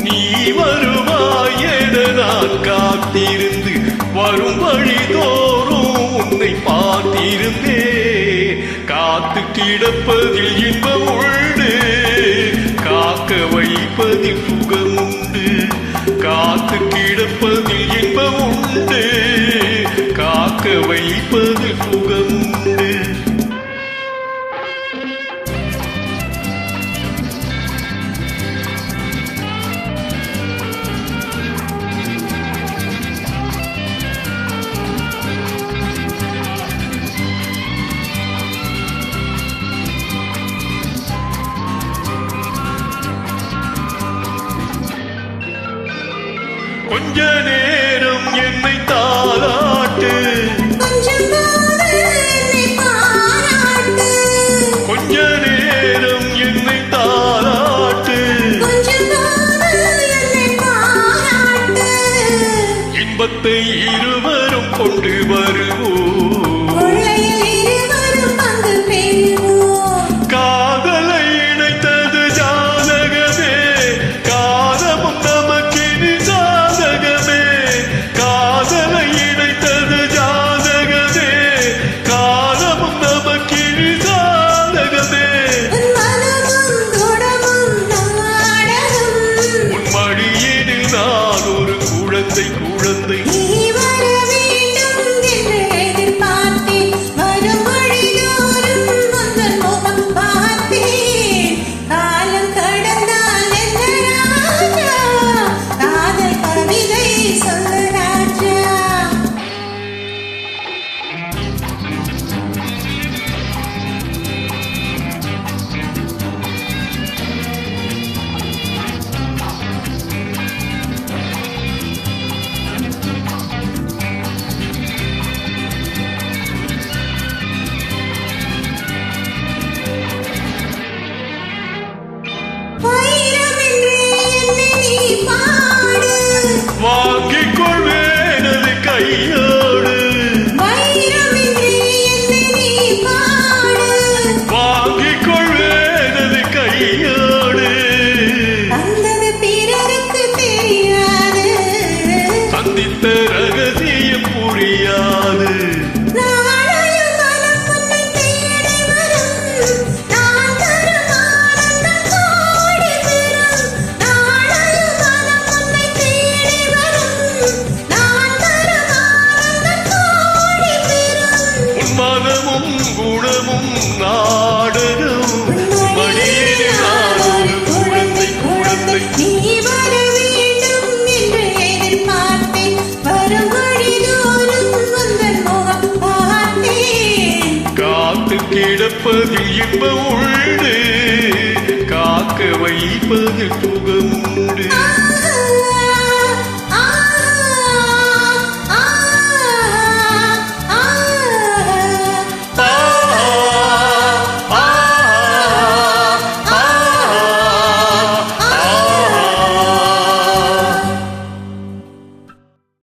நீ வருவாய் என நான் காத்திருந்து வரும் வழி தோறும் உன்னை பார்த்திருந்தே. காத்து கிடப்பதில் இன்பம் உண்டு, காக்க வைப்பதில் சுகம் உண்டு. காத்து கிடப்பதில் இன்பம் உண்டு, காக்க வைப்பதில் சுகம் உண்டு. கொஞ்ச நேரம் என்னை தாளாட்டு, கொஞ்ச நேரம் என்னை தாளாட்டு. இன்பத்தை இருவரும் கொண்டு வருவோம், காதலை இணைத்தது ஜாதகமே, காதமும் நமக்கினி ஜாதகமே. காதலை இணைத்தது ஜாதகமே, காதமும் நமக்கினி ஜாதகமே. உன் மடியினில் நான் ஒரு குழந்தை குழந்தை. வாங்கிக் கொள்வேனது கையோடு, வாங்கிக் கொள்வேனது கையோடு. சந்தித்த ரகசியம் புரியாது, மனமும் குணமும் நாடகம். மடியிலே நான் ஒரு குழந்தை குழந்தை. நீ வர வேண்டும் என்று எதிர்பார்த்தேன், வரும் வழிதோறும் உந்தன் முகம் பார்த்தேன். காத்து கிடப்பதில் இன்பம் உண்டு, காக்க வைப்பதில்